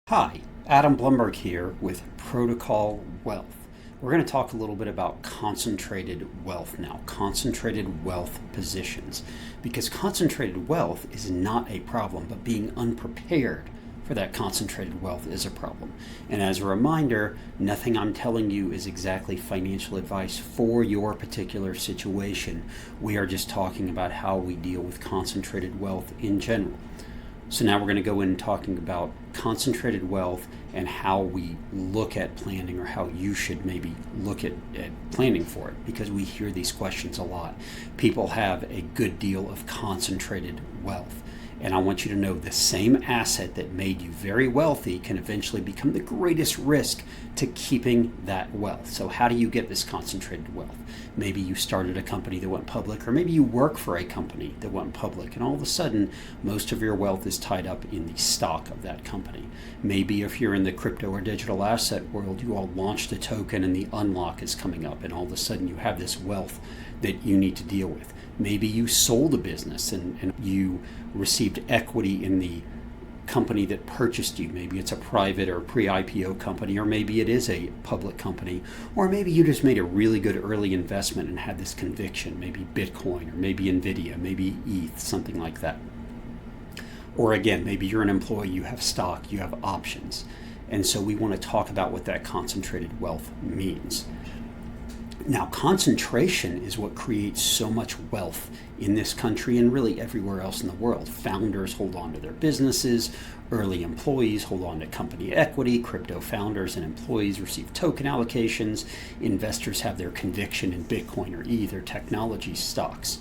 Hi, Adam Blumberg here with Protocol Wealth. We're going to talk a little bit about concentrated wealth now, concentrated wealth positions, because concentrated wealth is not a problem, but being unprepared for that concentrated wealth is a problem. And as a reminder, nothing I'm telling you is exactly financial advice for your particular situation. We are just talking about how we deal with concentrated wealth in general. So now we're going to go in talking about concentrated wealth and how we look at planning, or how you should maybe look at planning for it, because we hear these questions a lot. People have a good deal of concentrated wealth. And I want you to know the same asset that made you very wealthy can eventually become the greatest risk to keeping that wealth. So how do you get this concentrated wealth? Maybe you started a company that went public, or maybe you work for a company that went public, and all of a sudden most of your wealth is tied up in the stock of that company. Maybe if you're in the crypto or digital asset world, you all launched a token and the unlock is coming up, and all of a sudden you have this wealth that you need to deal with. Maybe you sold a business and you received equity in the company that purchased you. Maybe it's a private or pre-IPO company, or maybe it is a public company, or maybe you just made a really good early investment and had this conviction, maybe Bitcoin, or maybe Nvidia, maybe ETH, something like that. Or again, maybe you're an employee, you have stock, you have options. And so we want to talk about what that concentrated wealth means. Now, concentration is what creates so much wealth in this country and really everywhere else in the world. Founders hold on to their businesses, early employees hold on to company equity, crypto founders and employees receive token allocations, investors have their conviction in Bitcoin or ETH or technology stocks.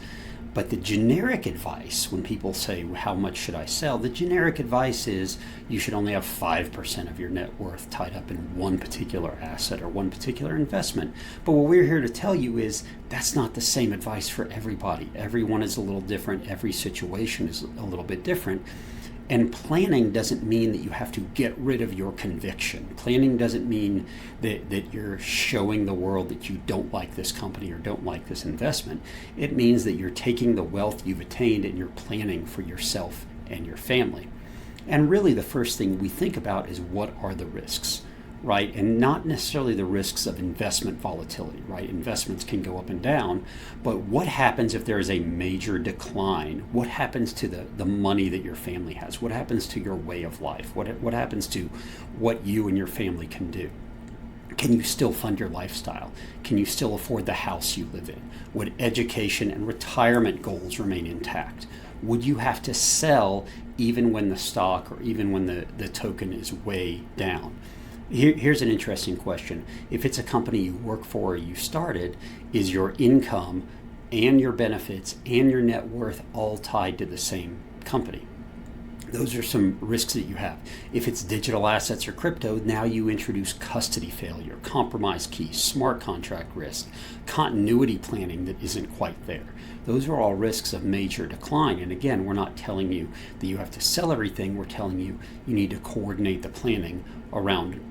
But the generic advice, when people say, how much should I sell? The generic advice is you should only have 5% of your net worth tied up in one particular asset or one particular investment. But what we're here to tell you is that's not the same advice for everybody. Everyone is a little different. Every situation is a little bit different. And planning doesn't mean that you have to get rid of your conviction. Planning doesn't mean that you're showing the world that you don't like this company or don't like this investment. It means that you're taking the wealth you've attained and you're planning for yourself and your family. And really the first thing we think about is, what are the risks? Right? And not necessarily the risks of investment volatility, right? Investments can go up and down, but what happens if there is a major decline? What happens to the money that your family has? What happens to your way of life? What happens to what you and your family can do? Can you still fund your lifestyle? Can you still afford the house you live in? Would education and retirement goals remain intact? Would you have to sell even when the stock or even when the token is way down? Here's an interesting question. If it's a company you work for or you started, is your income and your benefits and your net worth all tied to the same company? Those are some risks that you have. If it's digital assets or crypto, now you introduce custody failure, compromise keys, smart contract risk, continuity planning that isn't quite there. Those are all risks of major decline. And again, we're not telling you that you have to sell everything. We're telling you you need to coordinate the planning around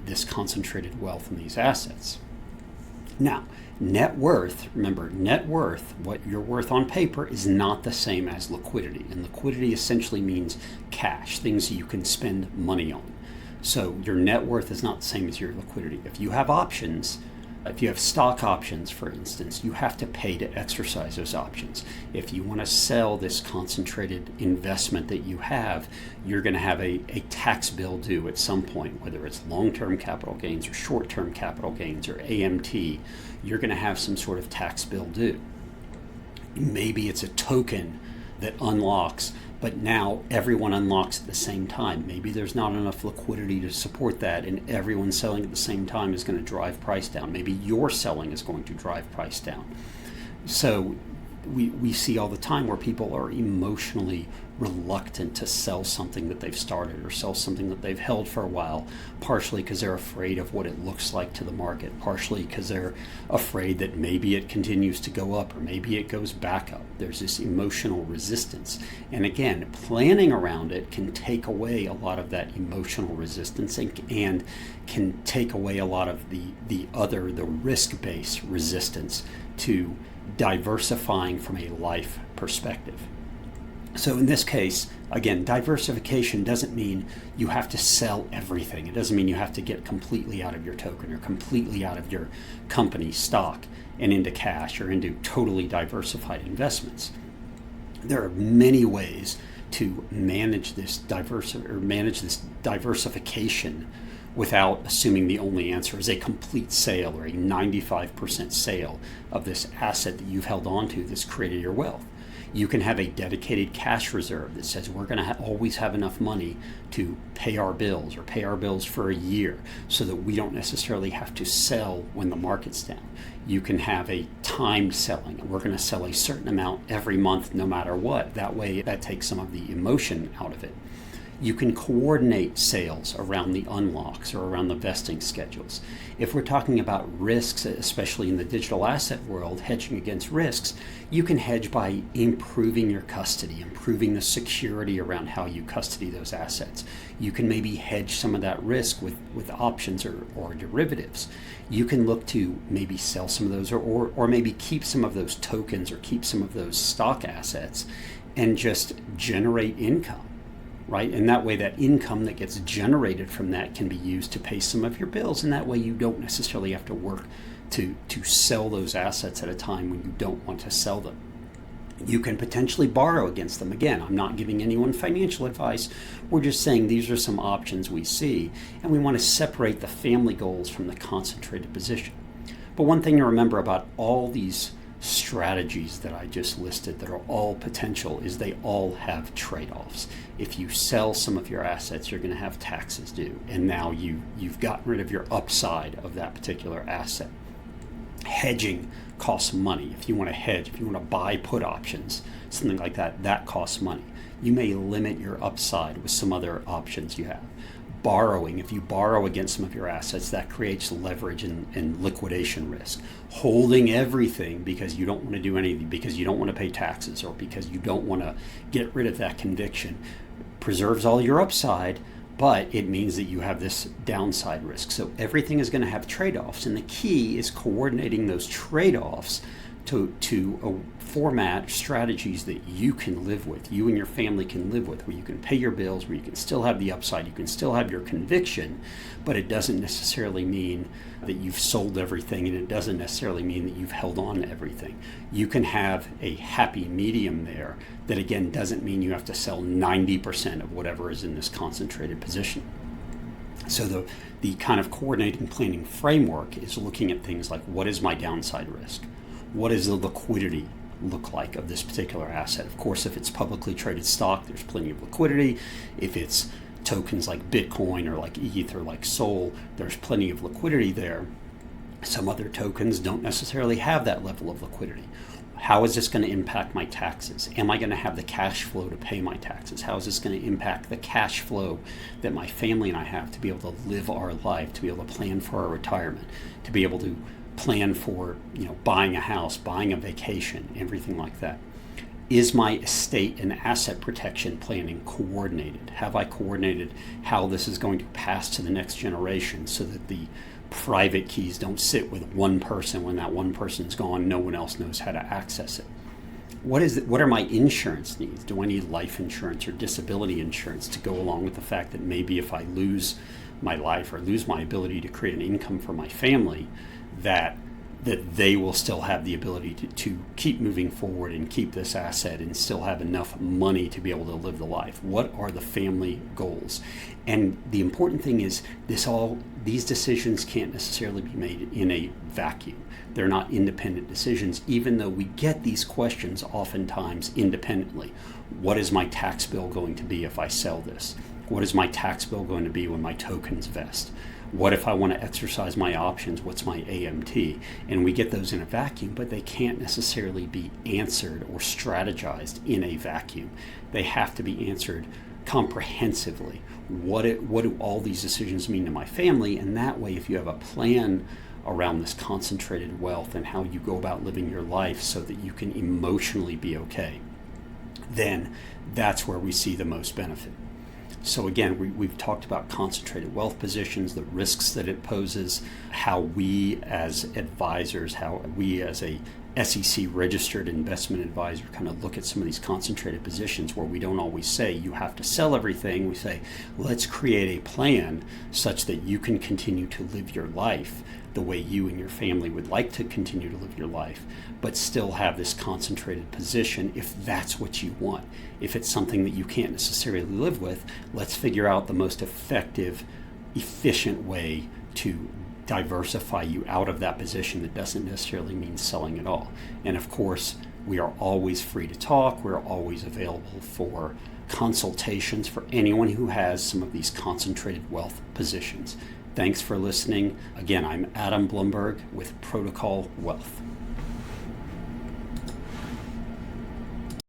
this concentrated wealth in these assets. Now, net worth, remember, net worth, what you're worth on paper, is not the same as liquidity. And liquidity essentially means cash, things you can spend money on. So your net worth is not the same as your liquidity. If you have options, if you have stock options, for instance, you have to pay to exercise those options. If you want to sell this concentrated investment that you have, you're going to have a tax bill due at some point, whether it's long-term capital gains or short-term capital gains or AMT. You're going to have some sort of tax bill due. Maybe it's a token that unlocks, but now everyone unlocks at the same time. Maybe there's not enough liquidity to support that, and everyone selling at the same time is going to drive price down. Maybe your selling is going to drive price down. So we see all the time where people are emotionally reluctant to sell something that they've started or sell something that they've held for a while, partially because they're afraid of what it looks like to the market, partially because they're afraid that maybe it continues to go up or maybe it goes back up. There's this emotional resistance. And again, planning around it can take away a lot of that emotional resistance and can take away a lot of the risk-based resistance to diversifying from a life perspective. So in this case, again, diversification doesn't mean you have to sell everything. It doesn't mean you have to get completely out of your token or completely out of your company stock and into cash or into totally diversified investments. There are many ways to manage this diversification without assuming the only answer is a complete sale or a 95% sale of this asset that you've held on to that's created your wealth. You can have a dedicated cash reserve that says we're going to always have enough money to pay our bills or pay our bills for a year so that we don't necessarily have to sell when the market's down. You can have a timed selling. We're going to sell a certain amount every month no matter what. That way that takes some of the emotion out of it. You can coordinate sales around the unlocks or around the vesting schedules. If we're talking about risks, especially in the digital asset world, hedging against risks, you can hedge by improving your custody, improving the security around how you custody those assets. You can maybe hedge some of that risk with options or derivatives. You can look to maybe sell some of those or maybe keep some of those tokens or keep some of those stock assets and just generate income. Right? And that way that income that gets generated from that can be used to pay some of your bills. And that way you don't necessarily have to work to sell those assets at a time when you don't want to sell them. You can potentially borrow against them. Again, I'm not giving anyone financial advice. We're just saying these are some options we see. And we want to separate the family goals from the concentrated position. But one thing to remember about all these strategies that I just listed that are all potential is they all have trade-offs. If you sell some of your assets, you're going to have taxes due, and now you've gotten rid of your upside of that particular asset. Hedging costs money. If you want to hedge, if you want to buy put options, something like that, that costs money. You may limit your upside with some other options you have. Borrowing, if you borrow against some of your assets, that creates leverage and liquidation risk. Holding everything because you don't want to do anything, because you don't want to pay taxes or because you don't want to get rid of that conviction, preserves all your upside, but it means that you have this downside risk. So everything is going to have trade-offs, and the key is coordinating those trade-offs to format strategies that you can live with, you and your family can live with, where you can pay your bills, where you can still have the upside, you can still have your conviction, but it doesn't necessarily mean that you've sold everything, and it doesn't necessarily mean that you've held on to everything. You can have a happy medium there that, again, doesn't mean you have to sell 90% of whatever is in this concentrated position. So the kind of coordinating planning framework is looking at things like, what is my downside risk? What does the liquidity look like of this particular asset? Of course, if it's publicly traded stock, there's plenty of liquidity. If it's tokens like Bitcoin or like ETH or like Sol, there's plenty of liquidity there. Some other tokens don't necessarily have that level of liquidity. How is this going to impact my taxes? Am I going to have the cash flow to pay my taxes? How is this going to impact the cash flow that my family and I have to be able to live our life, to be able to plan for our retirement, to be able to plan for, buying a house, buying a vacation, everything like that? Is my estate and asset protection planning coordinated? Have I coordinated how this is going to pass to the next generation so that the private keys don't sit with one person? When that one person's gone, no one else knows how to access it. What are my insurance needs? Do I need life insurance or disability insurance to go along with the fact that maybe if I lose my life or lose my ability to create an income for my family, that they will still have the ability to keep moving forward and keep this asset and still have enough money to be able to live the life? What are the family goals? And the important thing is these decisions can't necessarily be made in a vacuum. They're not independent decisions, even though we get these questions oftentimes independently. What is my tax bill going to be if I sell this? What is my tax bill going to be when my tokens vest? What if I want to exercise my options? What's my AMT? And we get those in a vacuum, but they can't necessarily be answered or strategized in a vacuum. They have to be answered comprehensively. What do all these decisions mean to my family? And that way, if you have a plan around this concentrated wealth and how you go about living your life so that you can emotionally be okay, then that's where we see the most benefit. So again, we've talked about concentrated wealth positions, the risks that it poses, how we as advisors, how we as a SEC registered investment advisor kind of look at some of these concentrated positions where we don't always say you have to sell everything. We say, let's create a plan such that you can continue to live your life the way you and your family would like to continue to live your life, but still have this concentrated position if that's what you want. If it's something that you can't necessarily live with, let's figure out the most effective, efficient way to diversify you out of that position that doesn't necessarily mean selling at all. And of course, we are always free to talk. We're always available for consultations for anyone who has some of these concentrated wealth positions. Thanks for listening. Again, I'm Adam Blumberg with Protocol Wealth.